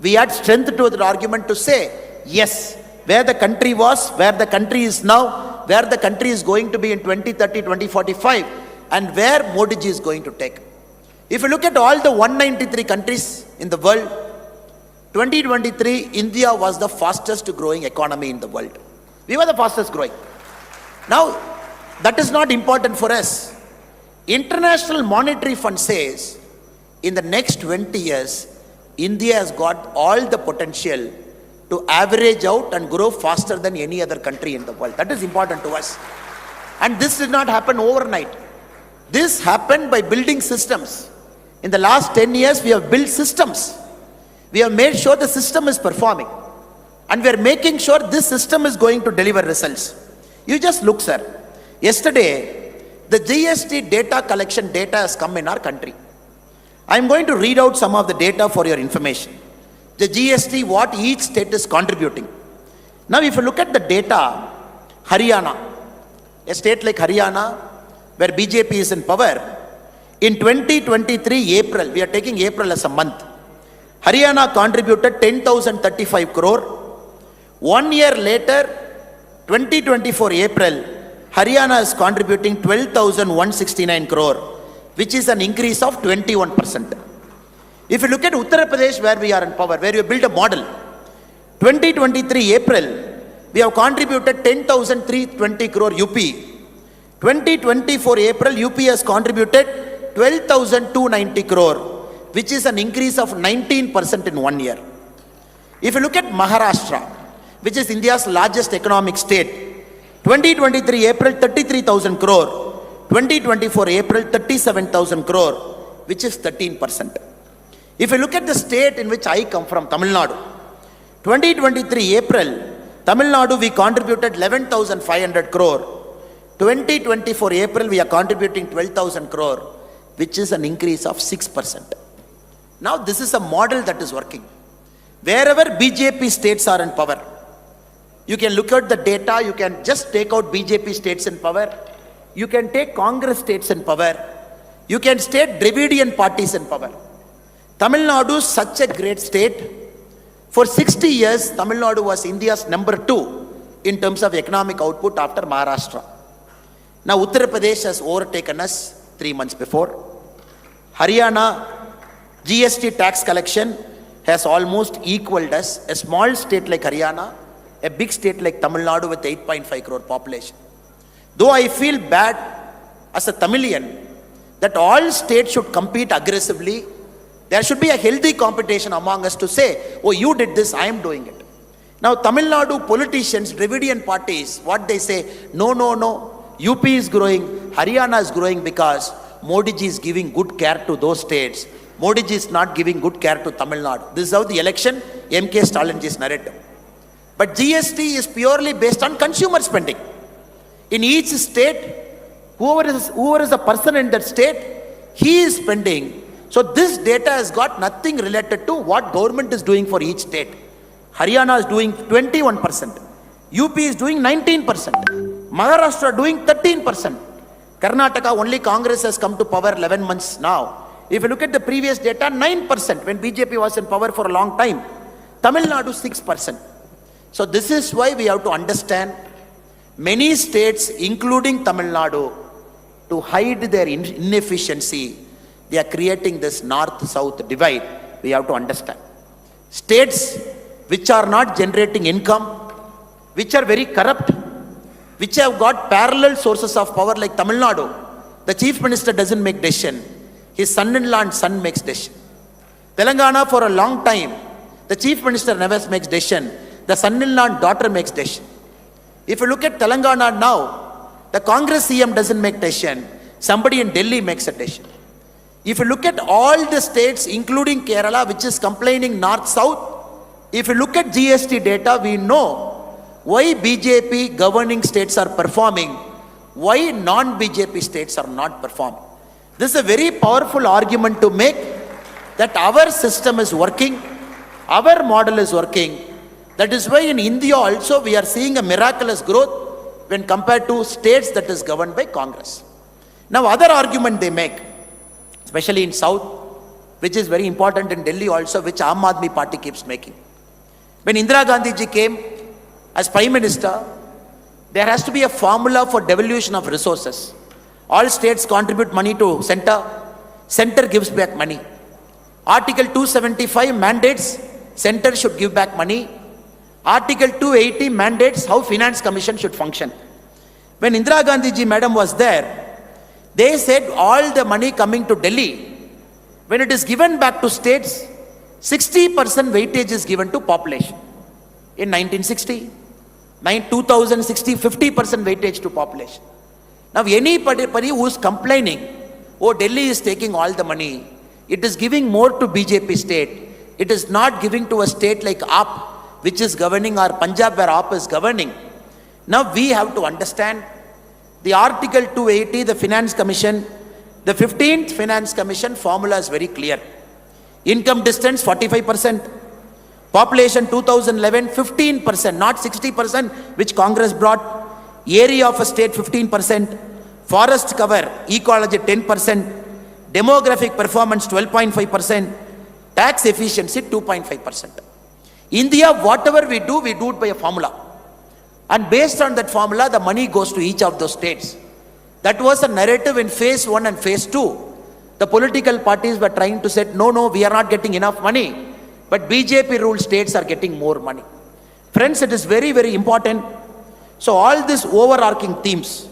[SPEAKER 2] We add strength to that argument to say, yes, where the country was, where the country is now, where the country is going to be in 2030, 2045, and where Modi ji is going to take. If you look at all the 193 countries in the world, 2023, India was the fastest growing economy in the world. We were the fastest growing. Now, that is not important for us. International Monetary Fund says, in the next 20 years, India has got all the potential to average out and grow faster than any other country in the world. That is important to us. And this did not happen overnight. This happened by building systems. In the last 10 years, we have built systems. We have made sure the system is performing. And we are making sure this system is going to deliver results. You just look, sir. Yesterday, the GST data collection data has come in our country. I am going to read out some of the data for your information. The GST, what each state is contributing. Now, if you look at the data, Haryana, a state like Haryana, where BJP is in power, in 2023 April, we are taking April as a month, Haryana contributed 10,035 crore. 1 year later, 2024 April, Haryana is contributing 12,169 crore. which is an increase of 21%. If you look at Uttar Pradesh, where we are in power, where you build a model, 2023 April, we have contributed 10,320 crore UP. 2024 April, UP has contributed 12,290 crore, which is an increase of 19% in 1 year. If you look at Maharashtra, which is India's largest economic state, 2023 April 33,000 crore, 2024 April 37,000 crore, which is 13%. If you look at the state in which I come from, Tamil Nadu, 2023 April, Tamil Nadu we contributed 11,500 crore. 2024 April we are contributing 12,000 crore, which is an increase of 6%. Now this is a model that is working. Wherever BJP states are in power, you can look at the data, you can just take out BJP states in power, you can take Congress states in power, you can state Dravidian parties in power. Tamil Nadu is such a great state. For 60 years, Tamil Nadu was India's number 2 in terms of economic output after Maharashtra. Now Uttar Pradesh has overtaken us 3 months before. Haryana GST tax collection has almost equaled us. A small state like Haryana, a big state like Tamil Nadu with 8.5 crore population. Though I feel bad as a Tamilian that all states should compete aggressively, there should be a healthy competition among us to say, oh, you did this, I am doing it. Now Tamil Nadu politicians, Dravidian parties, what they say, no, UP is growing, Haryana is growing because Modi ji is giving good care to those states. Modi ji is not giving good care to Tamil Nadu. This is how the election, MK Stalin ji's narrative. But GST is purely based on consumer spending. In each state, whoever is a person in that state, he is spending. So this data has got nothing related to what government is doing for each state. Haryana is doing 21%. UP is doing 19%. Maharashtra doing 13%. Karnataka, only Congress has come to power 11 months now. If you look at the previous data, 9% when BJP was in power for a long time. Tamil Nadu 6%. So this is why we have to understand many states, including Tamil Nadu, to hide their inefficiency, they are creating this north-south divide. We have to understand. States which are not generating income, which are very corrupt, which have got parallel sources of power like Tamil Nadu, the chief minister doesn't make decision. His son-in-law and son makes decision. Telangana for a long time, the chief minister never makes decision. The son-in-law and daughter makes decision. If you look at Telangana now, the Congress CM doesn't make decision. Somebody in Delhi makes a decision. If you look at all the states, including Kerala, which is complaining north-south, if you look at GST data, we know why BJP governing states are performing, why non-BJP states are not performing. This is a very powerful argument to make that our system is working, our model is working. That is why in India also we are seeing a miraculous growth when compared to states that is governed by Congress. Now other argument they make, especially in South, which is very important in Delhi also, which Aam Aadmi Party keeps making. When Indira Gandhi ji came as Prime Minister, there has to be a formula for devolution of resources. All states contribute money to center gives back money. Article 275 mandates, center should give back money. Article 280 mandates how Finance Commission should function. When Indira Gandhi ji madam was there, they said all the money coming to Delhi, when it is given back to states, 60% weightage is given to population. In 1960, 2060, 50% weightage to population. Now anybody who is complaining, oh Delhi is taking all the money, it is giving more to BJP state, it is not giving to a state like AAP, which is governing, or Punjab where AAP is governing. Now we have to understand the Article 280, the Finance Commission, the 15th Finance Commission formula is very clear. Income distance 45%, population 2011 15%, not 60% which Congress brought. Area of a state 15%, forest cover, ecology 10%, demographic performance 12.5%, tax efficiency 2.5%. India, whatever we do it by a formula. And based on that formula, the money goes to each of those states. That was a narrative in phase 1 and phase 2.
[SPEAKER 5] the political parties were trying to say, no, we are not getting enough money, but BJP ruled states are getting more money. Friends, it is very, very important. So all these overarching themes,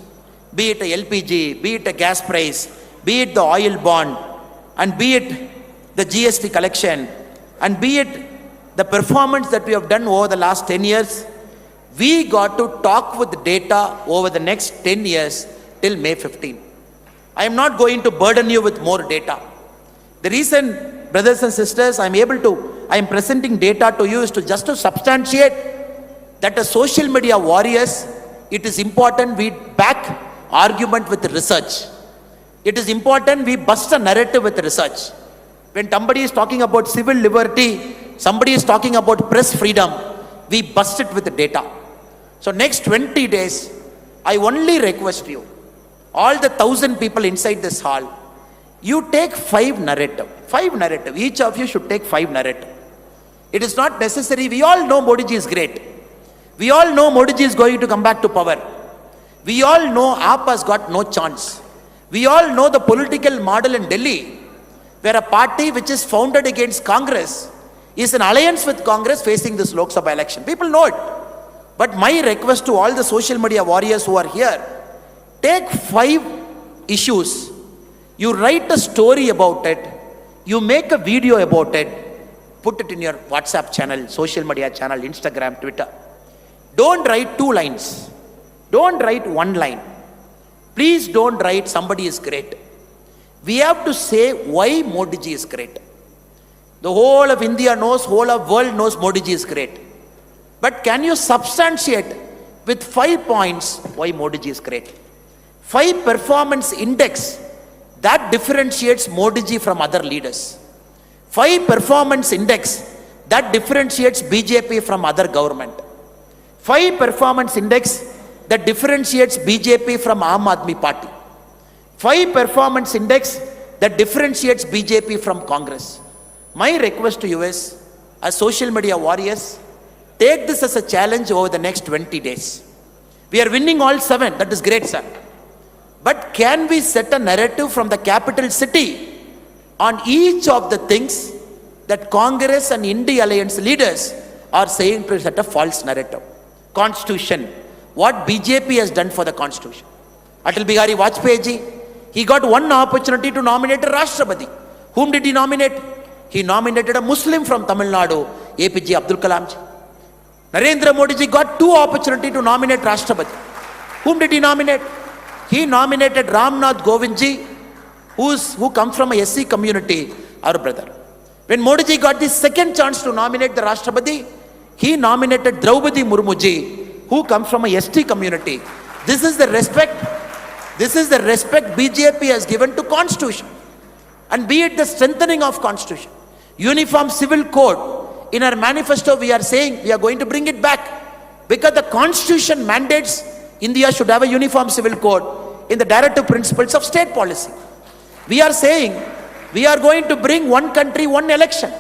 [SPEAKER 5] be it a LPG, be it a gas price, be it the oil bond, and be it the GST collection, and be it the performance that we have done over the last 10 years, we got to talk with data over the next 10 years till May 15. I am not going to burden you with more data. The reason, brothers and sisters, I am presenting data to you is just to substantiate that as social media warriors, it is important we back argument with research. It is important we bust a narrative with research. When somebody is talking about civil liberty, somebody is talking about press freedom, we bust it with the data. So next 20 days, I only request you, all the 1,000 people inside this hall, you take 5 narrative. Each of you should take 5 narrative. It is not necessary. We all know Modi ji is great. We all know Modi ji is going to come back to power. We all know AAP has got no chance. We all know the political model in Delhi, where a party which is founded against Congress is an alliance with Congress facing this Lok Sabha election. People know it. But my request to all the social media warriors who are here, take 5 issues. You write a story about it. You make a video about it. Put it in your WhatsApp channel, social media channel, Instagram, Twitter. Don't write 2 lines. Don't write 1 line. Please don't write somebody is great. We have to say why Modi ji is great. The whole of India knows, whole of world knows Modi ji is great. But can you substantiate with 5 points why Modi ji is great? 5 performance index that differentiates Modi ji from other leaders. 5 performance index that differentiates BJP from other government. 5 performance index that differentiates BJP from Aam Aadmi Party. 5 performance index that differentiates BJP from Congress. My request to you is, as social media warriors, take this as a challenge over the next 20 days. We are winning all 7. That is great, sir. But can we set a narrative from the capital city on each of the things that Congress and India Alliance leaders are saying to set a false narrative? Constitution. What BJP has done for the Constitution. Atal Bihari Vajpayee ji, he got one opportunity to nominate a Rashtrapati. Whom did he nominate? He nominated a Muslim from Tamil Nadu, APJ Abdul Kalam ji. Narendra Modi ji got 2 opportunities to nominate Rashtrapati. Whom did he nominate? He nominated Ramnath Govind ji, who comes from a SC community, our brother. When Modi ji got the second chance to nominate the Rashtrapati, he nominated Draupadi Murmu ji, who comes from a ST community. This is the respect BJP has given to Constitution. And be it the strengthening of Constitution. Uniform Civil Code, in our manifesto we are saying we are going to bring it back. Because the Constitution mandates India should have a uniform civil code in the directive principles of state policy. We are saying we are going to bring one country, one election.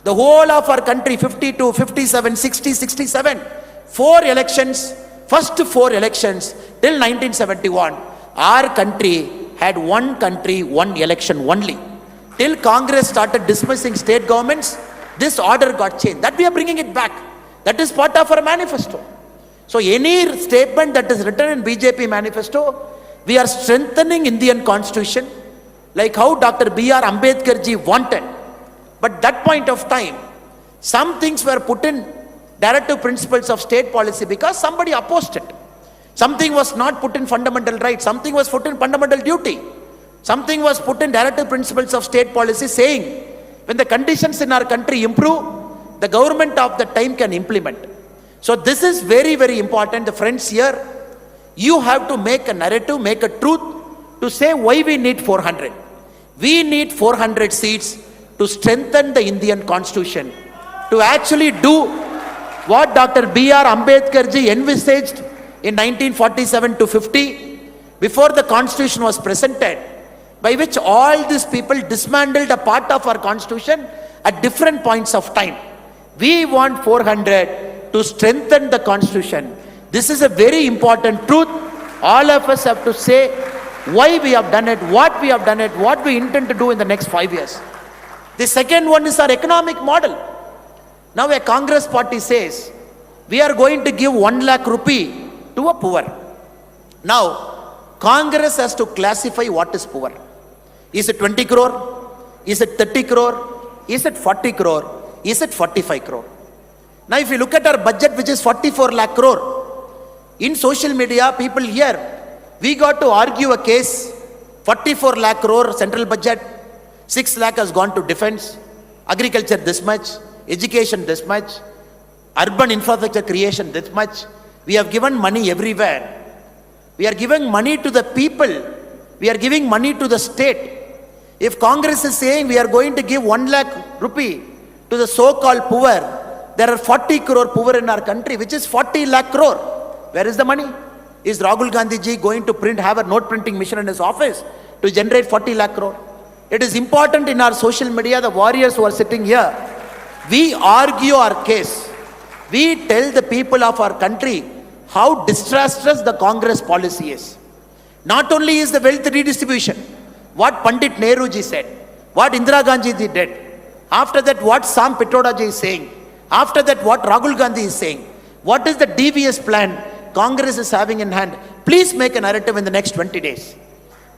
[SPEAKER 5] The whole of our country, 52, 57, 60, 67, 4 elections, first 4 elections till 1971, our country had one country, one election only. Till Congress started dismissing state governments, this order got changed. That we are bringing it back. That is part of our manifesto. So any statement that is written in BJP manifesto, we are strengthening Indian Constitution, like how Dr. B.R. Ambedkar ji wanted. But that point of time, some things were put in directive principles of state policy because somebody opposed it. Something was not put in fundamental rights. Something was put in fundamental duty. Something was put in directive principles of state policy saying, when the conditions in our country improve, the government of the time can implement. So this is very, very important. The friends here, you have to make a narrative, make a truth to say why we need 400. We need 400 seats to strengthen the Indian Constitution, to actually do what Dr. B.R. Ambedkar ji envisaged in 1947 to 50, before the Constitution was presented, by which all these people dismantled a part of our Constitution at different points of time. We want 400 to strengthen the Constitution. This is a very important truth. All of us have to say why we have done it, what we have done it, what we intend to do in the next 5 years. The second one is our economic model. Now a Congress party says, we are going to give 1 lakh rupee to a poor. Now, Congress has to classify what is poor. Is it 20 crore? Is it 30 crore? Is it 40 crore? Is it 45 crore? Now, if you look at our budget, which is 44 lakh crore, in social media, people here, we got to argue a case, 44 lakh crore central budget, 6 lakh has gone to defense, agriculture this much, education this much, urban infrastructure creation this much. We have given money everywhere. We are giving money to the people. We are giving money to the state. If Congress is saying we are going to give 1 lakh rupee to the so-called poor, there are 40 crore poor in our country, which is 40 lakh crore. Where is the money? Is Rahul Gandhi ji going to have a note printing machine in his office to generate 40 lakh crore? It is important in our social media, the warriors who are sitting here, we argue our case. We tell the people of our country how disastrous the Congress policy is. Not only is the wealth redistribution, what Pandit Nehru ji said, what Indira Gandhi ji did, after that what Sam Pitroda ji is saying, after that what Rahul Gandhi is saying, what is the devious plan Congress is having in hand. Please make a narrative in the next 20 days.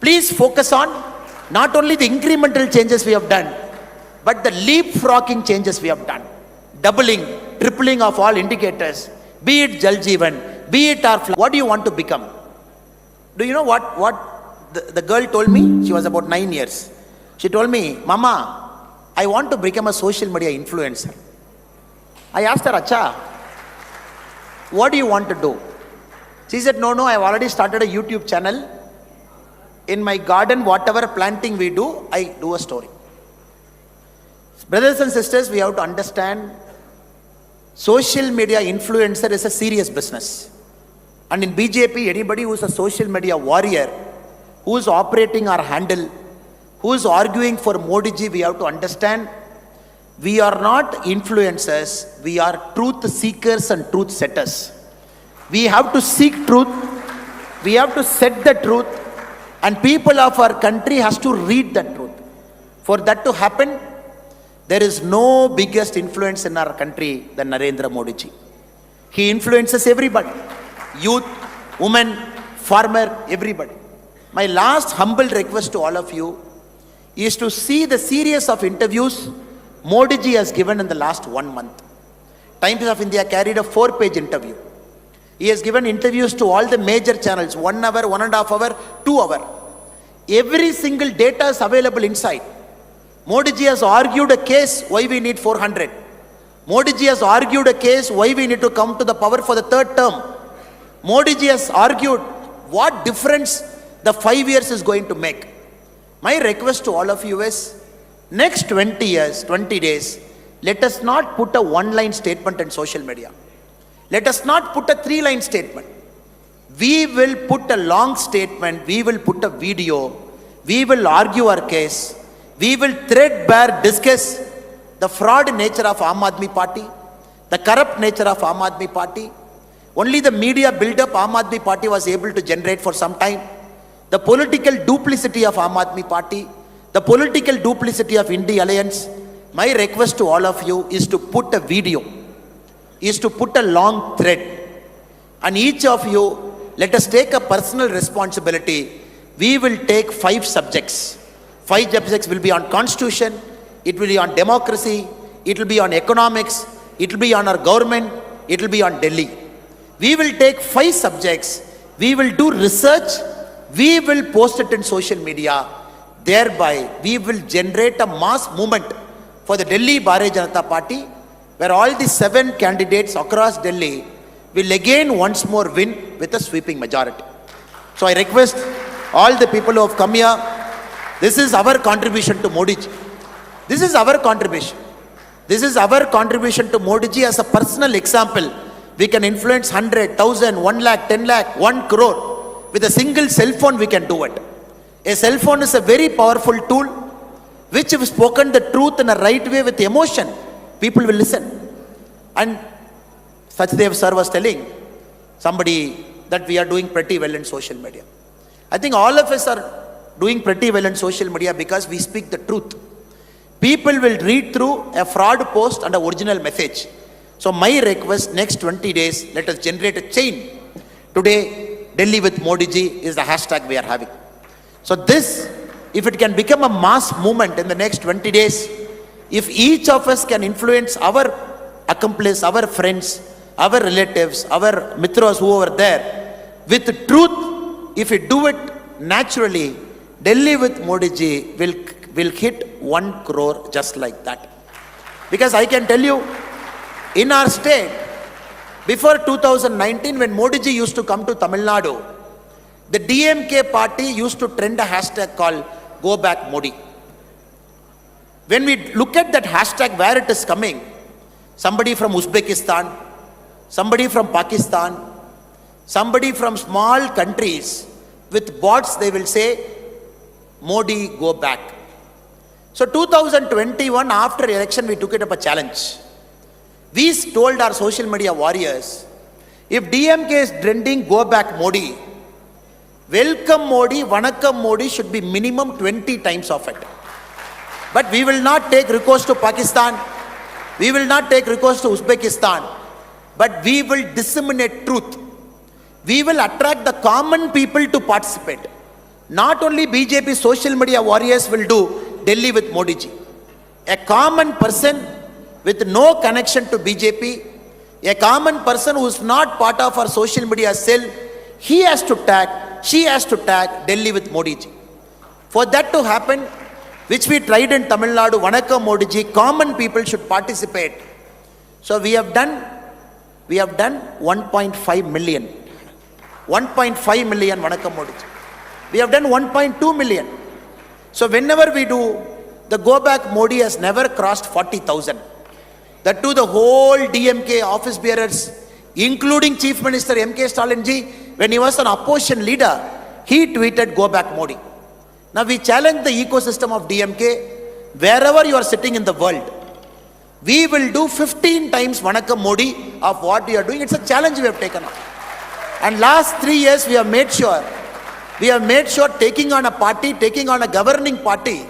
[SPEAKER 5] Please focus on not only the incremental changes we have done, but the leapfrogging changes we have done. Doubling, tripling of all indicators, be it Jal Jeevan, be it our what do you want to become? Do you know what the girl told me? She was about 9 years. She told me, Mama, I want to become a social media influencer. I asked her, Acha, what do you want to do? She said, no, I have already started a YouTube channel. In my garden, whatever planting we do, I do a story. Brothers and sisters, we have to understand social media influencer is a serious business. And in BJP, anybody who is a social media warrior, who is operating our handle, who is arguing for Modi ji, we have to understand, we are not influencers, we are truth seekers and truth setters. We have to seek truth, we have to set the truth, and people of our country has to read the truth. For that to happen, there is no biggest influence in our country than Narendra Modi ji. He influences everybody, youth, women, farmer, everybody. My last humble request to all of you is to see the series of interviews Modi ji has given in the last 1 month. Times of India carried a 4-page interview. He has given interviews to all the major channels, 1 hour, 1.5 hour, 2 hour. Every single data is available inside. Modi ji has argued a case why we need 400. Modi ji has argued a case why we need to come to the power for the 3rd term. Modi ji has argued what difference the 5 years is going to make. My request to all of you is, next 20 years, 20 days, let us not put a 1-line statement in social media. Let us not put a 3-line statement. We will put a long statement, we will put a video, we will argue our case, we will threadbare discuss the fraud nature of Aam Aadmi Party, the corrupt nature of Aam Aadmi Party. Only the media build-up Aam Aadmi Party was able to generate for some time. The political duplicity of Aam Aadmi Party, the political duplicity of India Alliance. My request to all of you is to put a video, is to put a long thread. And each of you, let us take a personal responsibility. We will take 5 subjects. 5 subjects will be on constitution, it will be on democracy, it will be on economics, it will be on our government, it will be on Delhi. We will take 5 subjects, we will do research, we will post it in social media. Thereby, we will generate a mass movement for the Delhi Bharatiya Janata Party, where all the 7 candidates across Delhi will again once more win with a sweeping majority. So I request all the people who have come here, this is our contribution to Modi ji. This is our contribution. This is our contribution to Modi ji as a personal example. We can influence 100, 1,000, 1 lakh, 10 lakh, 1 crore. With a single cell phone we can do it. A cell phone is a very powerful tool which if spoken the truth in a right way with emotion, people will listen. And Sachdev sir was telling somebody that we are doing pretty well in social media. I think all of us are doing pretty well in social media because we speak the truth. People will read through a fraud post and an original message. So my request, next 20 days, let us generate a chain. Today, Delhi with Modi ji is the hashtag we are having. So this, if it can become a mass movement in the next 20 days, if each of us can influence our accomplice, our friends, our relatives, our mitras who are there, with truth, if we do it naturally, Delhi with Modi ji will hit 1 crore just like that. Because I can tell you, in our state, before 2019, when Modi ji used to come to Tamil Nadu, the DMK party used to trend a hashtag called Go Back Modi. When we look at that hashtag, where it is coming, somebody from Uzbekistan, somebody from Pakistan, somebody from small countries with bots, they will say, Modi, go back. So 2021, after election, we took it up a challenge. We told our social media warriors, if DMK is trending, go back Modi, welcome Modi, vanakkam Modi should be minimum 20 times of it. But we will not take recourse to Pakistan, we will not take recourse to Uzbekistan, but we will disseminate truth. We will attract the common people to participate. Not only BJP social media warriors will do Delhi with Modi ji. A common person with no connection to BJP, a common person who is not part of our social media cell, he has to tag, she has to tag Delhi with Modi ji. For that to happen, which we tried in Tamil Nadu, Vanakkam Modi ji, common people should participate. So we have done 1.5 million. 1.5 million Vanakkam Modi ji. We have done 1.2 million. So whenever we do, the Go Back Modi has never crossed 40,000. That too, the whole DMK office bearers, including Chief Minister M.K. Stalin ji, when he was an opposition leader, he tweeted Go Back Modi. Now we challenge the ecosystem of DMK, wherever you are sitting in the world, we will do 15 times Vanakkam Modi of what we are doing. It's a challenge we have taken on. And last 3 years we have made sure taking on a party, taking on a governing party,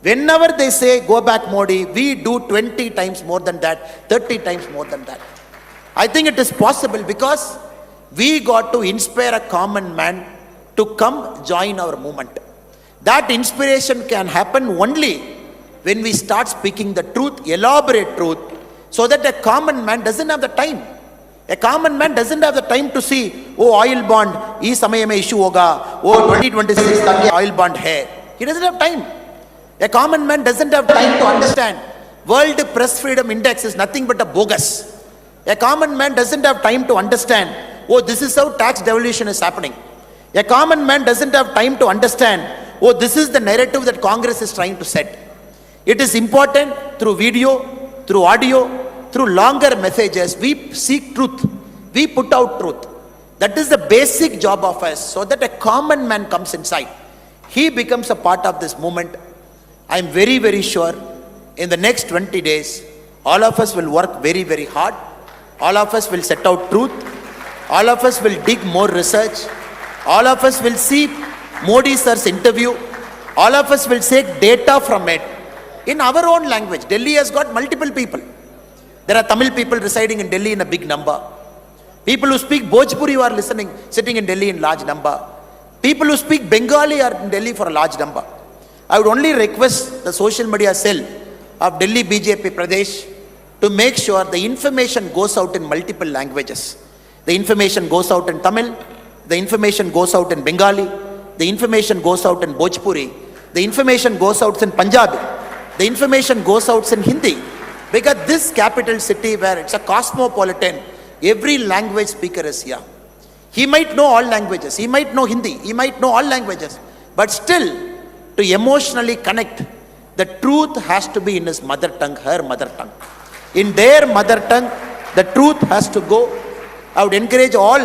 [SPEAKER 5] whenever they say go back Modi, we do 20 times more than that, 30 times more than that. I think it is possible because we got to inspire a common man to come join our movement. That inspiration can happen only when we start speaking the truth, elaborate truth, so that a common man doesn't have the time. A common man doesn't have the time to see, oh, oil bond, is samay mein issue hoga, oh, 2026 tak ye oil bond hai. He doesn't have time. A common man doesn't have time to understand World Press Freedom Index is nothing but a bogus. A common man doesn't have time to understand, oh, this is how tax devolution is happening. A common man doesn't have time to understand, oh, this is the narrative that Congress is trying to set. It is important through video, through audio, through longer messages, we seek truth. We put out truth. That is the basic job of us, so that a common man comes inside. He becomes a part of this movement. I am very, very sure in the next 20 days, all of us will work very, very hard. All of us will set out truth. All of us will dig more research. All of us will see Modi sir's interview. All of us will take data from it in our own language. Delhi has got multiple people. There are Tamil people residing in Delhi in a big number. People who speak Bhojpuri are sitting in Delhi in large number. People who speak Bengali are in Delhi for a large number. I would only request the social media cell of Delhi BJP Pradesh to make sure the information goes out in multiple languages. The information goes out in Tamil, the information goes out in Bengali, the information goes out in Bhojpuri, the information goes out in Punjabi, the information goes out in Hindi. Because this capital city where it's a cosmopolitan, every language speaker is here. He might know all languages, he might know Hindi, he might know all languages, but still to emotionally connect, the truth has to be in his mother tongue, her mother tongue. In their mother tongue, the truth has to go. I would encourage all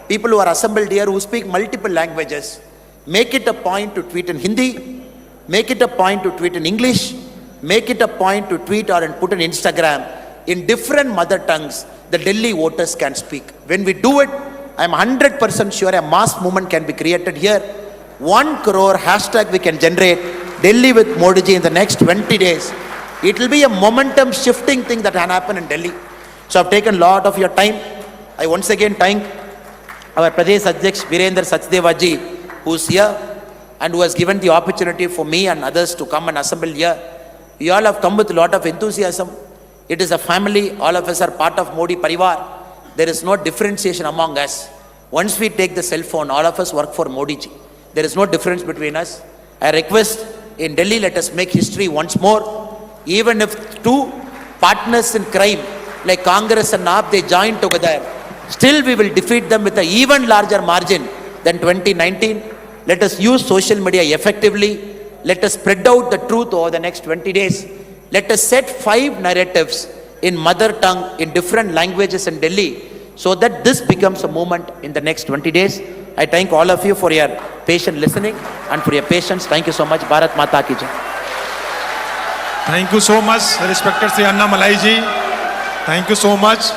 [SPEAKER 5] people who are assembled here who speak multiple languages, make it a point to tweet in Hindi, make it a point to tweet in English, make it a point to tweet or and put on Instagram in different mother tongues. The Delhi voters can speak. When we do it, I'm 100% sure a mass movement can be created here. 1 crore hashtag we can generate Delhi with Modi ji in the next 20 days. It will be a momentum shifting thing that can happen in Delhi. So I've taken a lot of your time. I once again thank our Pradesh Adhyaksh Virendra Sachdeva ji, who's here and who has given the opportunity for me and others to come and assemble here. You all have come with a lot of enthusiasm. It is a family. All of us are part of Modi Parivar. There is no differentiation among us. Once we take the cell phone, all of us work for Modi ji. There is no difference between us. I request in Delhi, let us make history once more. Even if two partners in crime like Congress and AAP, they join together, still we will defeat them with an even larger margin than 2019. Let us use social media effectively. Let us spread out the truth over the next 20 days. Let us set 5 narratives in mother tongue in different languages in Delhi so that this becomes a movement in the next 20 days. I thank all of you for your patient listening and for your patience. Thank you so much. Bharat Mata ki jai.
[SPEAKER 1] Thank you so much, respected Sri Anna Malai ji. Thank you so much.